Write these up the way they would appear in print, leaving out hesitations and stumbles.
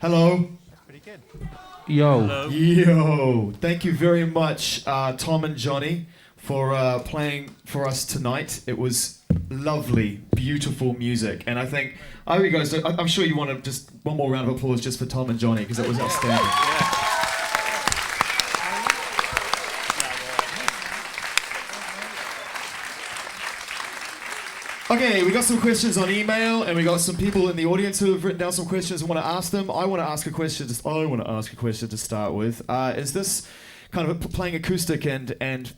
Hello. Pretty good. Yo. Hello. Yo. Thank you very much, Tom and Johnny, for playing for us tonight. It was lovely, beautiful music. And I hope you guys, I'm sure you want to just one more round of applause just for Tom and Johnny, because it was outstanding. Yeah. Okay, we got some questions on email, and we got some people in the audience who have written down some questions and want to ask them. I want to ask a question to start with. Is this kind of playing acoustic and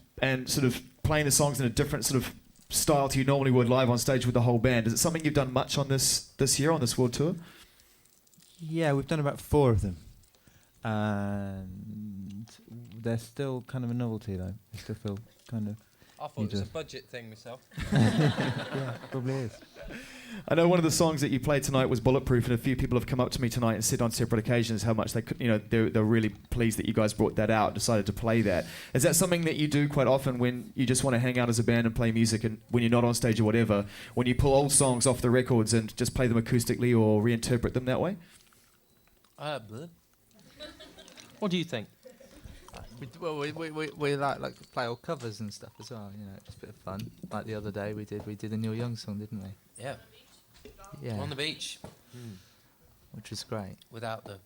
sort of playing the songs in a different sort of style to you normally would live on stage with the whole band? Is it something you've done much on this year, on this world tour? Yeah, we've done about 4 of them. And they're still kind of a novelty, though. I still feel kind of... I thought it was a budget thing myself. Yeah, probably is. I know one of the songs that you played tonight was Bulletproof, and a few people have come up to me tonight and said on separate occasions how much they could, they're really pleased that you guys brought that out, decided to play that. Is that something that you do quite often when you just want to hang out as a band and play music, and when you're not on stage or whatever, when you pull old songs off the records and just play them acoustically or reinterpret them that way? What do you think? We like to play old covers and stuff as well, just a bit of fun. Like the other day we did a Neil Young song, didn't we? Yeah. Yeah. On the beach. Which was great. Without the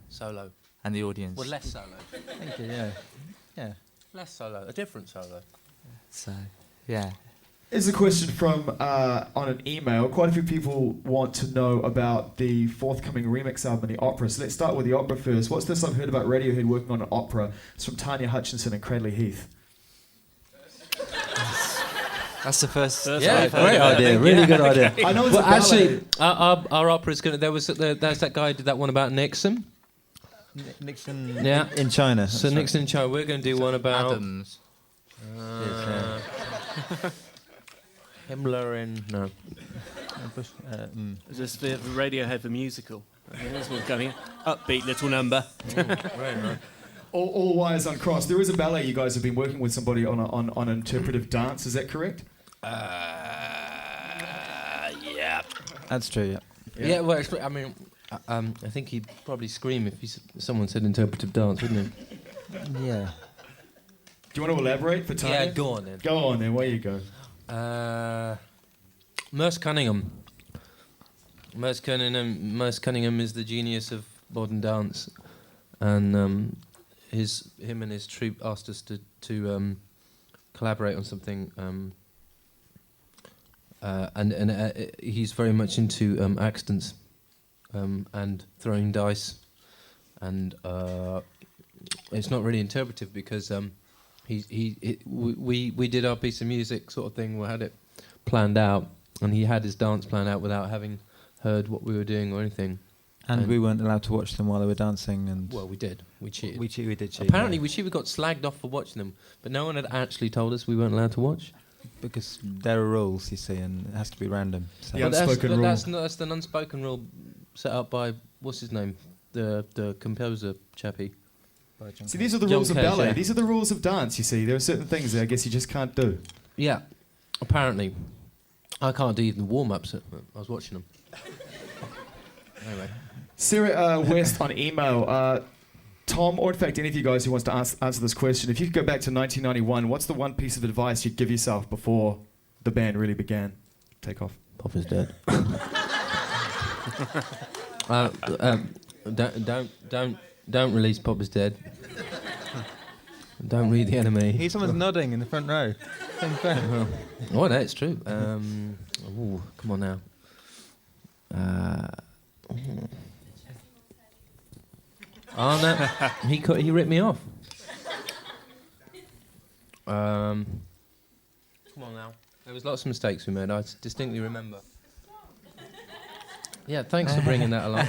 solo. And the audience. Well, less solo. Thank you, yeah. Yeah. Less solo. A different solo. So, yeah. Here's a question from on an email. Quite a few people want to know about the forthcoming remix album, the opera. So let's start with the opera first. What's this I've heard about Radiohead working on an opera? It's from Tanya Hutchinson and Cradley Heath. That's the first. Yeah, Great idea, really good idea. I know it's Well, a ballet. actually, our opera's going to... There's that guy who did that one about Nixon. Nixon Yeah. in China. So Nixon in China. We're going to do one about... Adams. Himmler in... No. Is this the Radiohead the musical? Okay, this one's coming. Upbeat little number. Very nice. All wires uncrossed. There is a ballet you guys have been working with somebody on interpretive dance. Is that correct? Yeah. That's true, yeah. Yeah, well, I mean, I think he'd probably scream if someone said interpretive dance, wouldn't he? Yeah. Do you want to elaborate for Tanya? Yeah, go on then. Go on then, where you go. Merce Cunningham. Merce Cunningham is the genius of modern dance, and him and his troupe asked us to collaborate on something, and he's very much into accidents and throwing dice, and it's not really interpretive because we did our piece of music sort of thing. We had it planned out, and he had his dance planned out without having heard what we were doing or anything. And we weren't allowed to watch them while they were dancing. And Well, we did. We cheated. we did cheat. Apparently, yeah. we got slagged off for watching them, but no one had actually told us we weren't allowed to watch. Because there are rules, you see, and it has to be random. So. Yeah. Unspoken rule. That's the unspoken rule set up by, what's his name? The composer chappie. See, these are the John rules of Cage, ballet. yeah. These are the rules of dance, you see. There are certain things that I guess you just can't do. Yeah, apparently. I can't do even the warm-ups. I was watching them. Anyway. Sarah West on email. Tom, or in fact any of you guys who wants to answer this question, if you could go back to 1991, what's the one piece of advice you'd give yourself before the band really began? Take off. Pop is dead. Don't release Pop is dead. Don't read The Enemy. Someone's nodding in the front row. Oh, no, it's true. Ooh, come on now. Oh no, he ripped me off. Come on now. There was lots of mistakes we made. I distinctly remember. Yeah, thanks for bringing that along.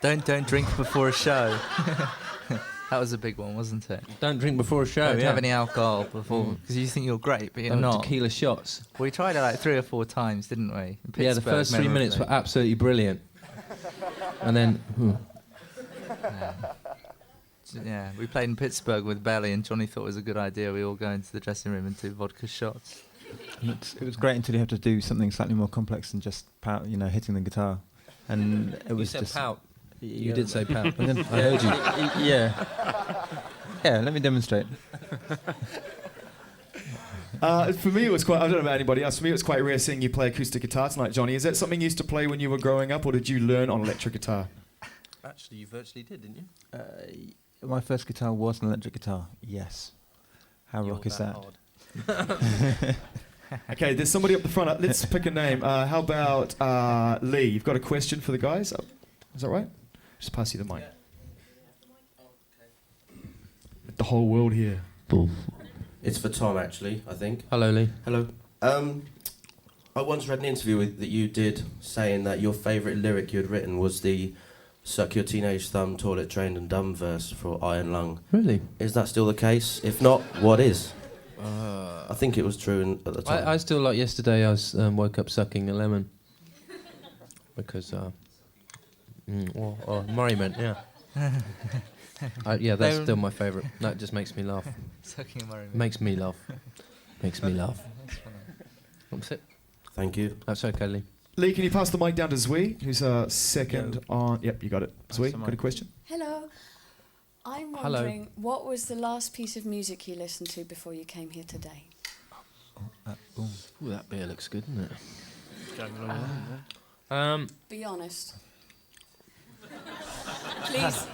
Don't drink before a show. That was a big one, wasn't it? Don't drink before a show. Don't have any alcohol before, because you think you're great, but you're Don't not. tequila shots. We tried it like 3 or 4 times, didn't we? In Yeah, the Pittsburgh, first 3 minutes were absolutely brilliant. And then... Yeah, we played in Pittsburgh with Vale, and Johnny thought it was a good idea. We all go into the dressing room and do vodka shots. And it was great until you have to do something slightly more complex than just hitting the guitar. and it You was said just pout. Yeah. You did say pout. I heard you. Yeah. Yeah. Let me demonstrate. For me, it was quite. I don't know about anybody else. For me, it was quite rare seeing you play acoustic guitar tonight, Johnny. Is that something you used to play when you were growing up, or did you learn on electric guitar? Actually, you virtually did, didn't you? My first guitar was an electric guitar. Yes. How You're rock is that? hard. Okay, there's somebody up the front. Let's pick a name. How about Lee? You've got a question for the guys? Is that right? Just pass you the mic. The whole world here. It's for Tom, actually, I think. Hello, Lee. Hello. I once read an interview that you did saying that your favourite lyric you had written was the "Suck your teenage thumb, toilet trained and dumb" verse for Iron Lung. Really? Is that still the case? If not, what is? I think it was true at the time. I still like yesterday. I woke up sucking a lemon because Murray meant yeah, that's still my favourite. That just makes me laugh. Sucking a Murray. Makes me laugh. Makes me laugh. That's it. Thank you. That's okay, Lee. Lee, can you pass the mic down to Zui, who's second on... Yep, you got it. Zui, the got a mic. question? Hello. I'm Hello. wondering, what was the last piece of music you listened to before you came here today? Ooh, that beer looks good, doesn't it? Going along there. Be honest. Please.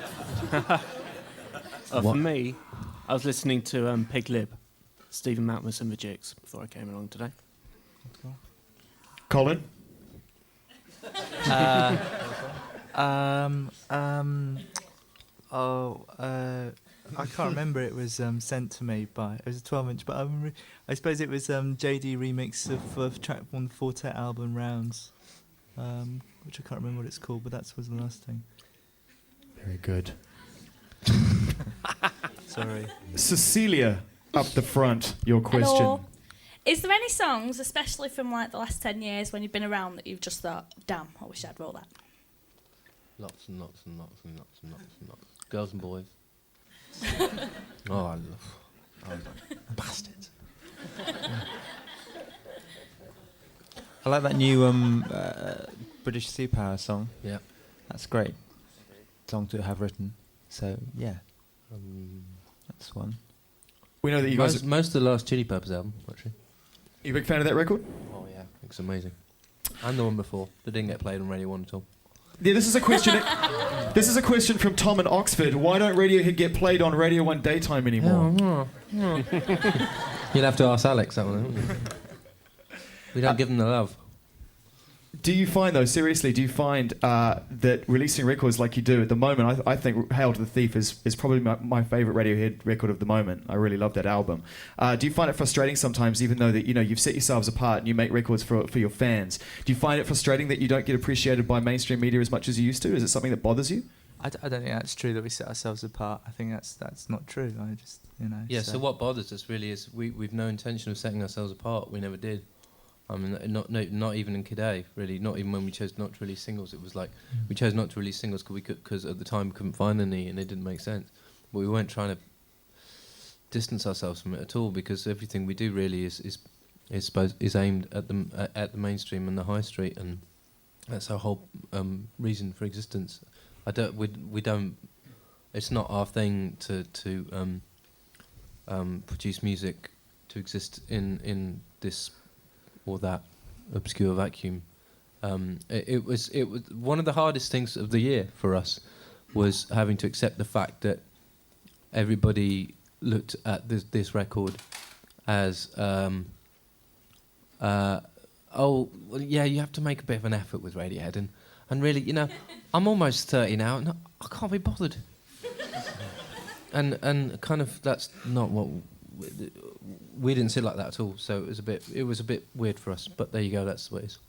For me, I was listening to Pig Lib, Stephen Malkmus and the Jigs before I came along today. Colin? I can't remember. It was sent to me by. It was a 12-inch, but I suppose it was JD remix of track on the Fortet album Rounds, which I can't remember what it's called, but that was the last thing. Very good. Sorry. Cecilia, up the front, your question. Hello. Is there any songs, especially from like the last 10 years when you've been around, that you've just thought, damn, I wish I'd wrote that? Lots and lots and lots and lots and lots and lots. Girls and boys. Oh, I love bastards. I like that new British Sea Power song. Yeah. That's great song to have written. So yeah, that's one. We know that you guys... Most of the last Chili Peppers album, actually. You a big fan of that record? Oh yeah, it's amazing. And the one before that didn't get played on Radio 1 at all. Yeah, this is a question. This is a question from Tom in Oxford. Why don't Radiohead get played on Radio 1 daytime anymore? You'll have to ask Alex that one. Won't you? We don't give them the love. Do you find, though, seriously, do you find that releasing records like you do at the moment, I think Hail to the Thief is probably my favourite Radiohead record of the moment. I really love that album. Do you find it frustrating sometimes, even though that you've set yourselves apart and you make records for your fans? Do you find it frustrating that you don't get appreciated by mainstream media as much as you used to? Is it something that bothers you? I don't think that's true that we set ourselves apart. I think that's not true. I just Yeah. So what bothers us really is we've no intention of setting ourselves apart. We never did. I mean, not even in Kid A, really. Not even when we chose not to release singles. It was like we chose not to release singles because at the time we couldn't find any and it didn't make sense. But we weren't trying to distance ourselves from it at all, because everything we do really is aimed at the mainstream and the high street, and that's our whole reason for existence. We don't. It's not our thing to produce music to exist in this or that obscure vacuum. It was one of the hardest things of the year for us, was having to accept the fact that everybody looked at this record as oh well, yeah, you have to make a bit of an effort with Radiohead, and really, I'm almost 30 now and I can't be bothered. and kind of that's not what we didn't see it like that at all. So it was a bit weird for us. But there you go, that's the way it is.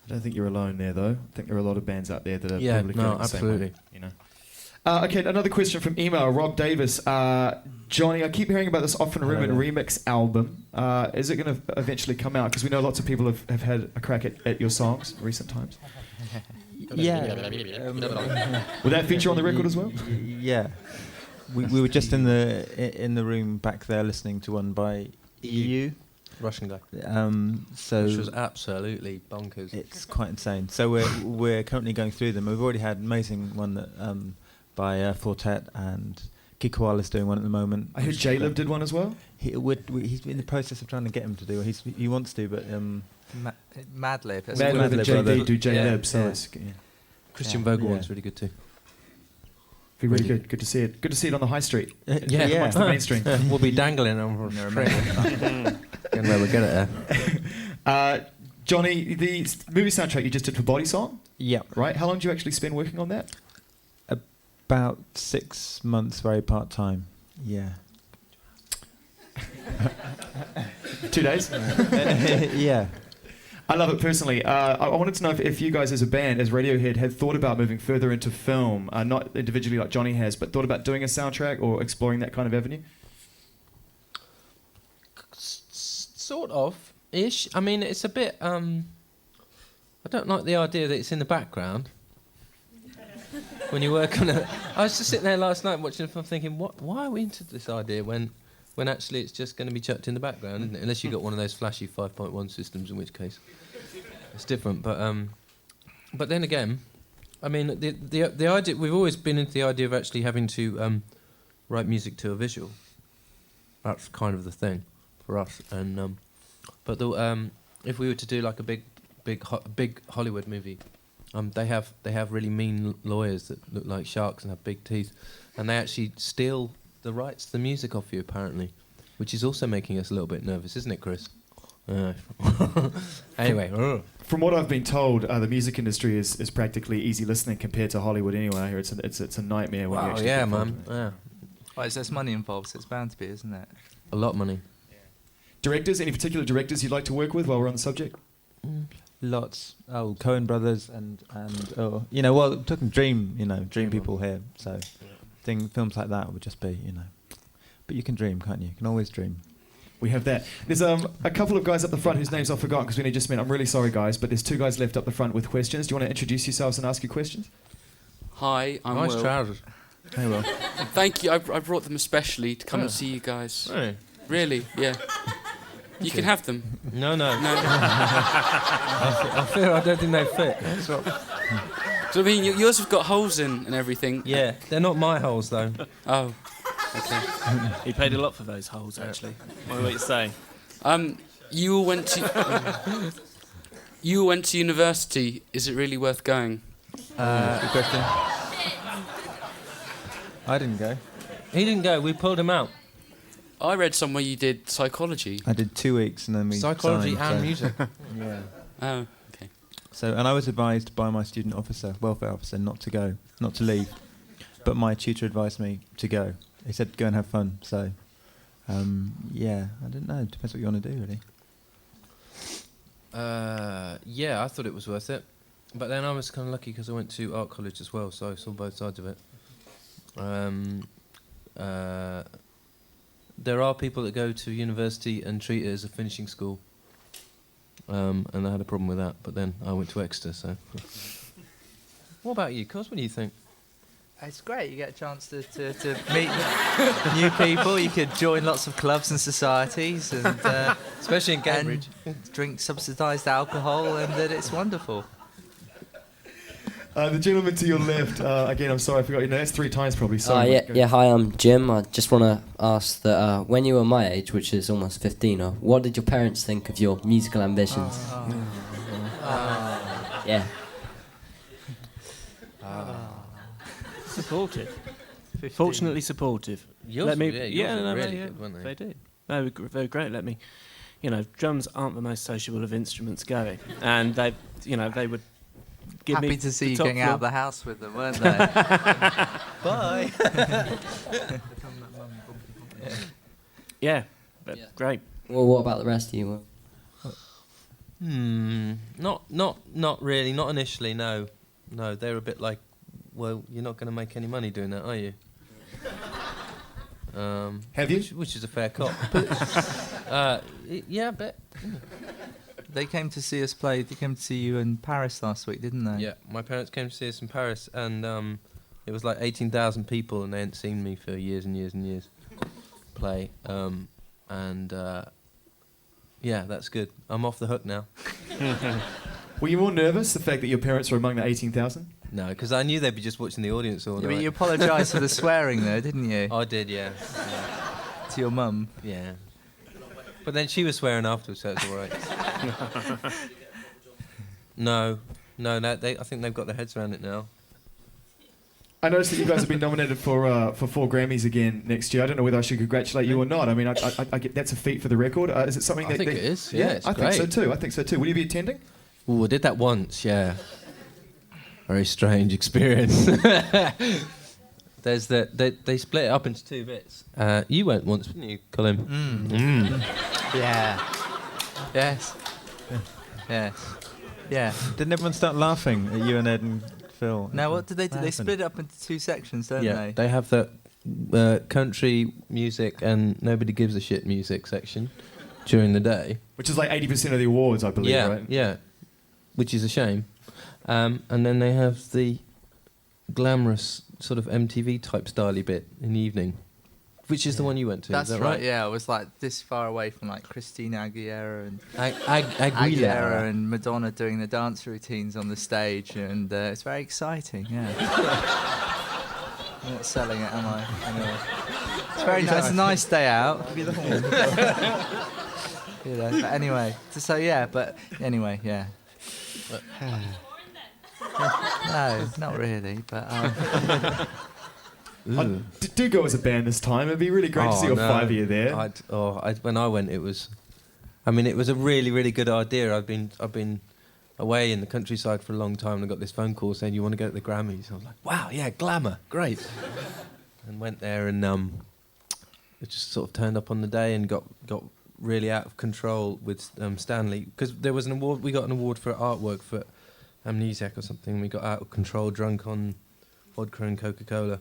I don't think you're alone there, though. I think there are a lot of bands out there that are probably feeling the same way, Okay, another question from email, Rob Davis. Johnny, I keep hearing about this Often Rumored remix album. Is it going to eventually come out? Because we know lots of people have had a crack at your songs in recent times. Yeah. Will that feature on the record as well? Yeah. We were just in the room back there listening to one by EU. Russian guy. So Which was absolutely bonkers. it's quite insane. So we're currently going through them. We've already had an amazing one that by Fortet, and Kikoala's doing one at the moment. I heard J-Lib did one as well. He's in the process of trying to get him to do it. He wants to, but Madlib. That's Madlib what- and JD do J-Lib, Yeah. so Yeah. it's Christian Yeah. Vogel Yeah. one's really good too. be really good. Good to see it. Good to see it on the high street. Yeah. Amongst the mainstream. We'll be dangling on No, a string. Getting where we get it there. Johnny, the movie soundtrack you just did for Body Song, yeah, right? How long did you actually spend working on that? about 6 months, very part time. Yeah. 2 days? Yeah. I love it personally. I wanted to know if you guys as a band, as Radiohead, had thought about moving further into film, not individually like Johnny has, but thought about doing a soundtrack or exploring that kind of avenue? Sort of ish. I mean, it's a bit. I don't like the idea that it's in the background when you work on it. I was just sitting there last night watching the film, thinking, why are we into this idea when actually it's just going to be chucked in the background, isn't it? Unless you got one of those flashy 5.1 systems, in which case it's different. But then again, I mean, the idea, we've always been into the idea of actually having to write music to a visual. That's kind of the thing for us. And but if we were to do like a big Hollywood movie, they have really mean lawyers that look like sharks and have big teeth, and they actually steal the rights to the music off you, apparently, which is also making us a little bit nervous, isn't it, Chris? Anyway. From what I've been told, the music industry is practically easy listening compared to Hollywood anyway. I hear it's a nightmare when you Wow, actually yeah, get involved man. in it. Yeah. Well, there's money involved, so it's bound to be, isn't it? A lot of money. Directors, any particular directors you'd like to work with while we're on the subject? Lots. Oh, Coen Brothers and well, talking Dream people here. So, films like that would just be, But you can dream, can't you? You can always dream. We have that. There's a couple of guys up the front whose names I've forgotten because we only just met. I'm really sorry, guys, but there's 2 guys left up the front with questions. Do you want to introduce yourselves and ask your questions? Hi, I'm Nice Will. trousers. Hey, well. Thank you. I brought them especially to come and see you guys. Hey. Really? Yeah. You can have them. No. No. I feel I don't think they fit. So I mean, yours have got holes in and everything. Yeah, they're not my holes though. Oh. Okay. He paid a lot for those holes, actually. What are you saying? You all went to. You all went to university. Is it really worth going? Good question. I didn't go. He didn't go. We pulled him out. I read somewhere you did psychology. I did 2 weeks and then we Psychology signed, and so- music. Yeah. Oh, okay. So, and I was advised by my student officer, welfare officer, not to go, not to leave. But my tutor advised me to go. He said, go and have fun. So, yeah, I don't know. Depends what you want to do, really. Yeah, I thought it was worth it. But then I was kind of lucky because I went to art college as well, so I saw both sides of it. There are people that go to university and treat it as a finishing school. And I had a problem with that, but then I went to Exeter, so... What about you, Cos? What do you think? It's great. You get a chance to meet new people. You could join lots of clubs and societies, and Especially in Cambridge. and drink subsidised alcohol, and that it's wonderful. The gentleman to your left, again, I'm sorry, I forgot your name. That's 3 times probably. Sorry. Yeah. Hi, I'm Jim. I just want to ask that when you were my age, which is almost 15, what did your parents think of your musical ambitions? Yeah. Supportive. Fortunately supportive. Yours, Let me. yours Yeah, were no, really yeah, good, weren't they? they did. They were very great. Let me. Drums aren't the most sociable of instruments going, and they would give me Happy to see the you top getting out of floor. the house with them, weren't they? Bye. Yeah, but Yeah. great. Well, what about the rest of you? Not really. Not initially. No. They're a bit like, well, you're not going to make any money doing that, are you? Have you? Which is a fair cop. Yeah, but They came to see us play. They came to see you in Paris last week, didn't they? yeah, my parents came to see us in Paris, and it was like 18,000 people, and they hadn't seen me for years and years and years play. Yeah, that's good. I'm off the hook now. Were you more nervous, the fact that your parents were among the 18,000? No, because I knew they'd be just watching the audience all Yeah, night. but you apologised for the swearing though, didn't you? I did, yeah. To your mum. Yeah. But then she was swearing afterwards, so it's all right. No, I think they've got their heads around it now. I noticed that you guys have been nominated for 4 Grammys again next year. I don't know whether I should congratulate you or not. I mean, I get that's a feat for the record. Is it something I think it is. Yeah, it's I great. think so too. Will you be attending? Oh, I did that once, yeah. Very strange experience. There's they split it up into 2 bits. You went once, didn't you, Colin? Yeah. Yes. Yes. Yeah. Didn't everyone start laughing at you and Ed and Phil? Now, what did they do? They happened? split it up into 2 sections, don't Yeah, they? they have the country music and nobody gives a shit music section during the day. Which is like 80% of the awards, I believe, Yeah, right? yeah, which is a shame. And then they have the glamorous sort of MTV type styley bit in the evening, which is the one you went to. That's is that right. Yeah, I was like this far away from like Christina Aguilera and Aguilera. and Madonna doing the dance routines on the stage, and it's very exciting. Yeah. I'm not selling it, am I? Anyway. It's very nice. It's a nice day out. Give you the horn. You know, but anyway, so yeah, but anyway, yeah. No, not really, but. Do go as a band this time. It'd be really great to see all 5 of you there. When I went, it was a really, really good idea. I've been away in the countryside for a long time, and I got this phone call saying, "You want to go to the Grammys?" I was like, "Wow, yeah, glamour, great!" And went there, and it just sort of turned up on the day and got really out of control with Stanley, because there was an award. We got an award for artwork for Amnesiac or something. We got out of control, drunk on vodka and Coca-Cola.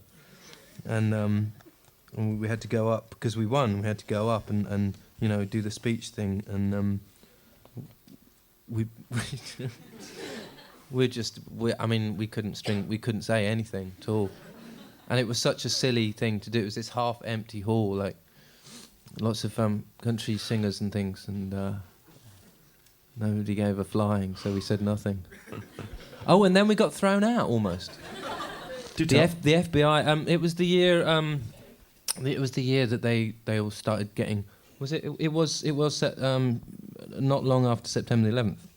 And we had to go up because we won. We had to go up and do the speech thing, and we couldn't say anything at all, and it was such a silly thing to do. It was this half-empty hall, like lots of country singers and things, and nobody gave a flying, so we said nothing. Oh, and then we got thrown out almost. The FBI. It was the year. It was the year that they all started getting. Was it? It was not long after September 11th,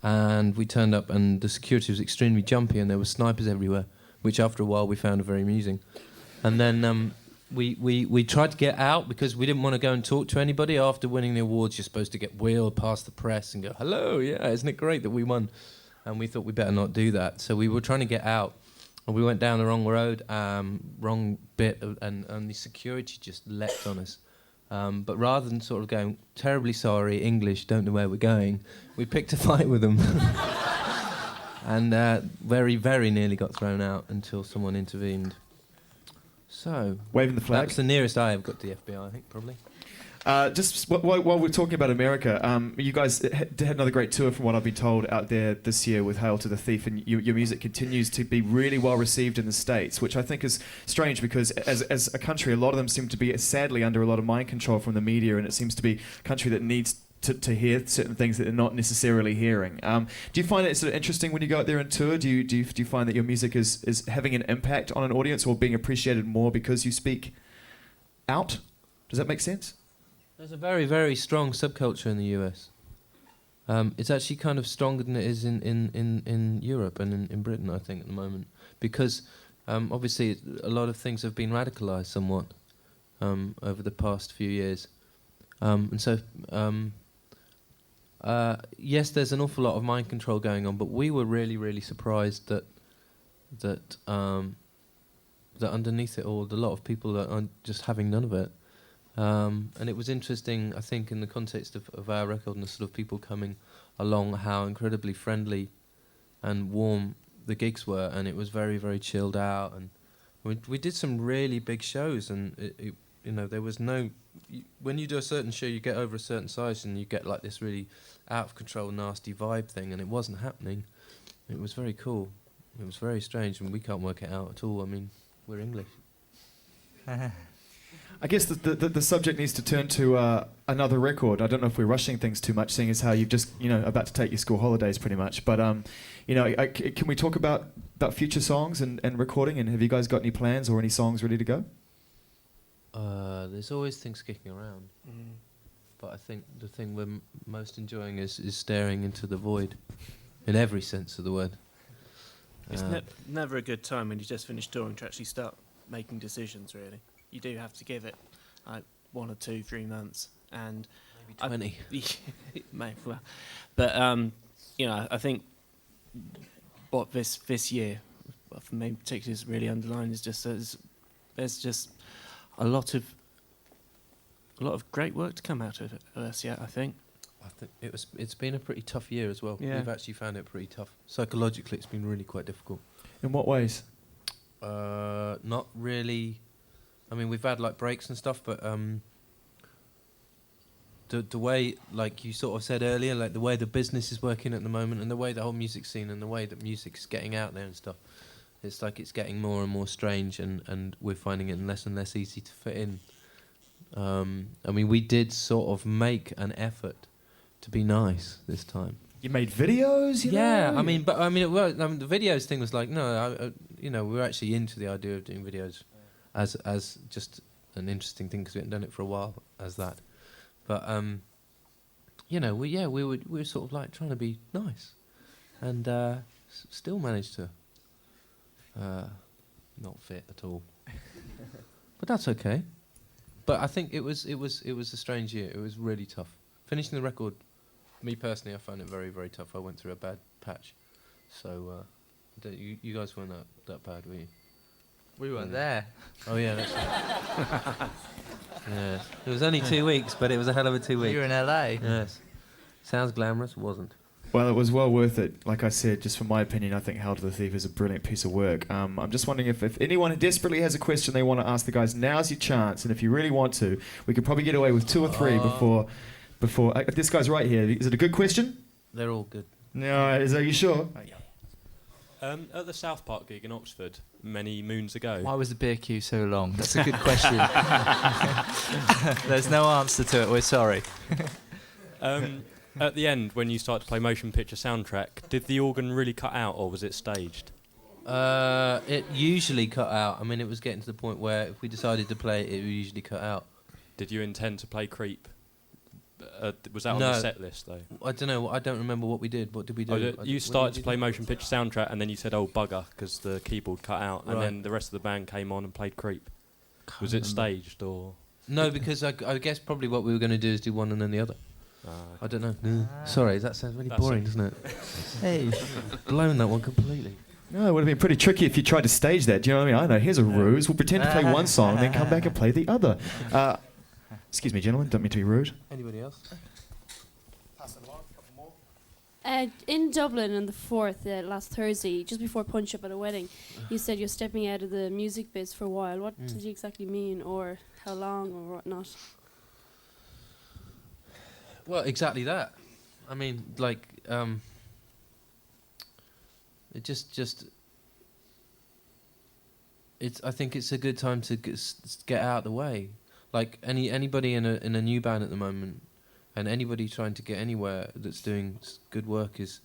and we turned up, and the security was extremely jumpy, and there were snipers everywhere, which after a while we found very amusing. And then we tried to get out because we didn't want to go and talk to anybody after winning the awards. You're supposed to get wheeled past the press and go, "Hello, yeah, isn't it great that we won?" And we thought we better not do that, so we were trying to get out. And we went down the wrong road, wrong bit, and the security just leapt on us. But rather than sort of going, terribly sorry, English, don't know where we're going, we picked a fight with them. And very, very nearly got thrown out until someone intervened. So, waving the flag. That's the nearest I have got to the FBI, I think, probably. Just while we're talking about America, you guys had another great tour from what I've been told out there this year with Hail to the Thief, and your music continues to be really well received in the States, which I think is strange because as a country, a lot of them seem to be sadly under a lot of mind control from the media, and it seems to be a country that needs to hear certain things that they're not necessarily hearing. Do you find it sort of interesting when you go out there and tour? Do you find that your music is having an impact on an audience or being appreciated more because you speak out? Does that make sense? There's a very, very strong subculture in the US. It's actually kind of stronger than it is in Europe and in Britain, I think, at the moment. Because obviously a lot of things have been radicalised somewhat over the past few years. And so, yes, there's an awful lot of mind control going on, but we were really, really surprised that underneath it all, a lot of people are just having none of it. And it was interesting, I think, in the context of our record and the sort of people coming along, how incredibly friendly and warm the gigs were, and it was very, very chilled out. And we did some really big shows, and there was no. When you do a certain show, you get over a certain size, and you get like this really out of control, nasty vibe thing, and it wasn't happening. It was very cool. It was very strange, and we can't work it out at all. I mean, we're English. I guess the subject needs to turn to another record. I don't know if we're rushing things too much, seeing as how you've just, about to take your school holidays pretty much. But, can we talk about future songs and recording? And have you guys got any plans or any songs ready to go? There's always things kicking around. But I think the thing we're most enjoying is staring into the void, in every sense of the word. It's never a good time when you just finish touring to actually start making decisions, really. You do have to give it like 1 or 2, 3 months, and maybe 20. But I think what this year, for me particularly, is really underlined is just there's just a lot of great work to come out of us yet. I think it's been a pretty tough year as well. Yeah. We've actually found it pretty tough. Psychologically, it's been really quite difficult. In what ways? Not really. I mean, we've had like breaks and stuff, but the way, like you sort of said earlier, like the way the business is working at the moment, and the way the whole music scene and the way that music's getting out there and stuff, it's like it's getting more and more strange, and we're finding it less and less easy to fit in. I mean, we did sort of make an effort to be nice this time. You made videos, yeah. know? I mean, the videos thing was like, no, we were actually into the idea of doing videos as just an interesting thing because we hadn't done it for a while as that. But we were sort of like trying to be nice, and still managed to not fit at all. But that's okay. But I think it was a strange year. It was really tough. Finishing the record, me personally, I found it very, very tough. I went through a bad patch. So you guys weren't that bad, were you? We weren't there. Oh yeah, that's right. Yeah. It was only 2 weeks, but it was a hell of a 2 weeks. You were in LA. Yes. Sounds glamorous, wasn't. Well, it was well worth it. Like I said, just from my opinion, I think Hail to the Thief is a brilliant piece of work. I'm just wondering if anyone desperately has a question they want to ask the guys, now's your chance. And if you really want to, we could probably get away with 2 or 3 before this guy's right here. Is it a good question? They're all good. No, are you sure? At the South Park gig in Oxford many moons ago. Why was the beer queue so long? That's a good question. There's no answer to it. We're sorry. At the end, when you start to play motion picture soundtrack, did the organ really cut out, or was it staged? It usually cut out. I mean, it was getting to the point where if we decided to play it, it would usually cut out. Did you intend to play Creep? Was that on the set list, though? I don't know. I don't remember what we did. What did we do? You started to play motion picture soundtrack, and then you said, "Oh, bugger," because the keyboard cut out, and then the rest of the band came on and played Creep. Was it staged, or...? No, because I guess probably what we were going to do is do one and then the other. I don't know. Sorry, that sounds really boring, doesn't it? Hey, blown that one completely. No, it would have been pretty tricky if you tried to stage that. Do you know what I mean? I know. Here's a ruse. We'll pretend to play one song, then come back and play the other. Excuse me, gentlemen. Don't mean to be rude. Anybody else? In Dublin on the 4th, last Thursday, just before Punch Up at a wedding, you said you're stepping out of the music biz for a while. What did you exactly mean, or how long, or whatnot? Well, exactly that. I mean, like, it just. I think it's a good time to get out of the way. Like anybody in a new band at the moment, and anybody trying to get anywhere that's doing good work is,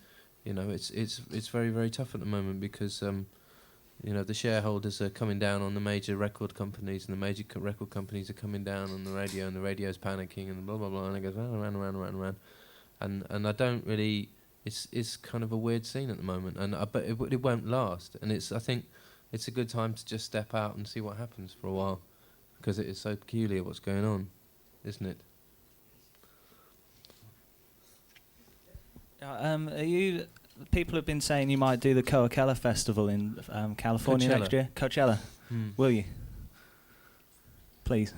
it's very, very tough at the moment because the shareholders are coming down on the major record companies, and the major record companies are coming down on the radio, and the radio's panicking, and blah blah blah, and it goes round, and I don't really. It's kind of a weird scene at the moment, and but it won't last, and I think it's a good time to just step out and see what happens for a while, because it is so peculiar what's going on, isn't it? People have been saying you might do the Coachella Festival in California next year. Coachella. Will you? Please.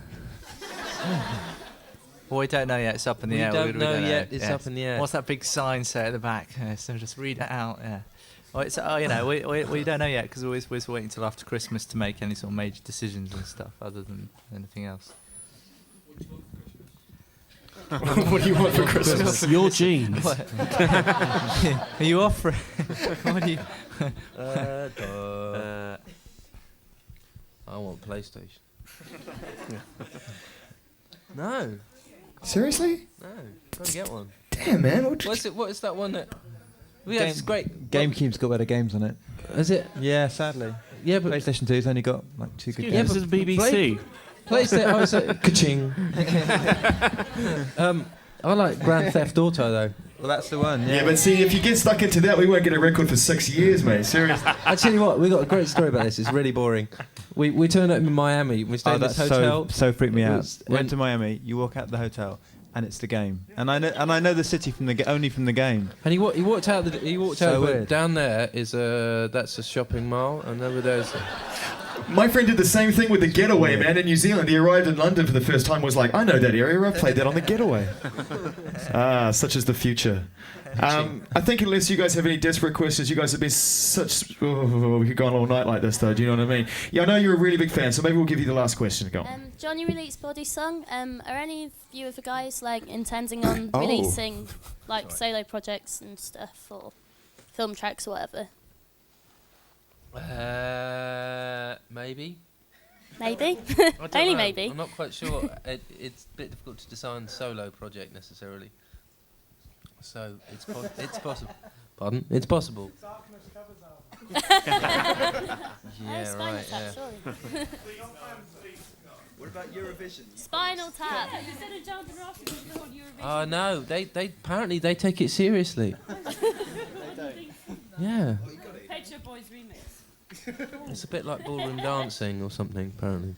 Well, we don't know yet. It's up in the air. We don't know yet. It's up in the air. What's that big sign say at the back? So just read it out. Yeah. Well, we don't know yet because we're waiting till after Christmas to make any sort of major decisions and stuff, other than anything else. What do you want for Christmas? Your jeans. Are you offering? What do you? I want PlayStation. No. Seriously? No. Gotta get one. Damn, man. What is that one that... We have this great... GameCube's got better games on it. Is it? Yeah, sadly. Yeah, but... PlayStation 2's only got like 2 good Yeah, games. but This is BBC. PlayStation... I was like... Ka-ching. I like Grand Theft Auto, though. Well, that's the one, Yeah, but see, if you get stuck into that, we won't get a record for 6 years, mate. Seriously. I tell you what, we got a great story about this. It's really boring. We turned up in Miami. We stayed in this hotel. So freaked me out. Went to Miami. You walk out the hotel, and it's the game. And I know the city only from the game. And he walked out. He walked So out. weird. Down there is that's a shopping mall, and over there's. My friend did the same thing with the Getaway, man, in New Zealand. He arrived in London for the first time, was like, I know that area, I've played that on the Getaway. Such is the future. I think unless you guys have any desperate questions, you guys have been such... Oh, we could go on all night like this, though, do you know what I mean? Yeah, I know you're a really big fan, so maybe we'll give you the last question. Go on. Johnny released Body Song. Are any of you other guys like intending on releasing like solo projects and stuff, or film tracks or whatever? Maybe. Maybe. I don't Only know. maybe. I'm not quite sure. It's a bit difficult to design solo project necessarily. So it's possible. Pardon? It's possible. Yeah, right. Yeah. What about Eurovision? Spinal Tap. Oh no, they apparently they take it seriously. Yeah. Pet Shop Boys remix. It's a bit like ballroom dancing or something, apparently.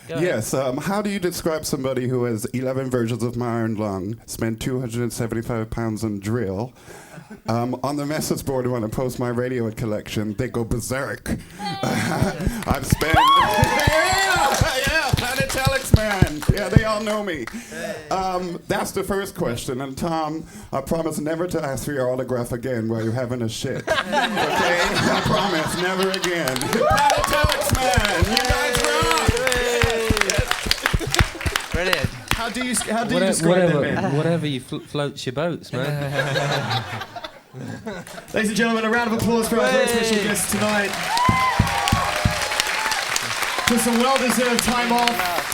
Yes, how do you describe somebody who has 11 versions of My Iron Lung, spent £275 on drill, on the message board when I post my Radiohead collection, they go berserk. I've spent... yeah, Planetalics, man. Yeah, they all know me. That's the first question. And Tom, I promise never to ask for your autograph again while you're having a shit. Okay? I promise, never again. Planetalics, man. You guys rock. Brilliant. How do you describe that, man? Whatever you floats your boats, man. Ladies and gentlemen, a round of applause for our very special guests tonight. For some well-deserved time off.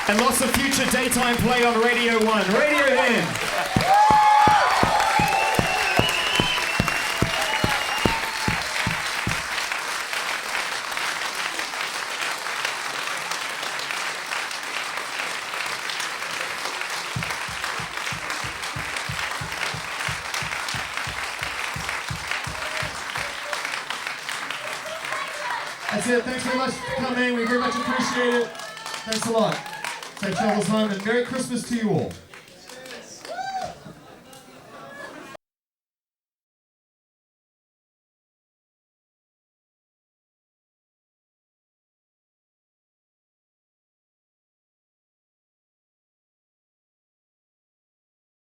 And lots of future daytime play on Radio 1. Radiohead. That's it. Thanks very much for coming. We very much appreciate it. Thanks a lot. Safe travels home and Merry Christmas to you all.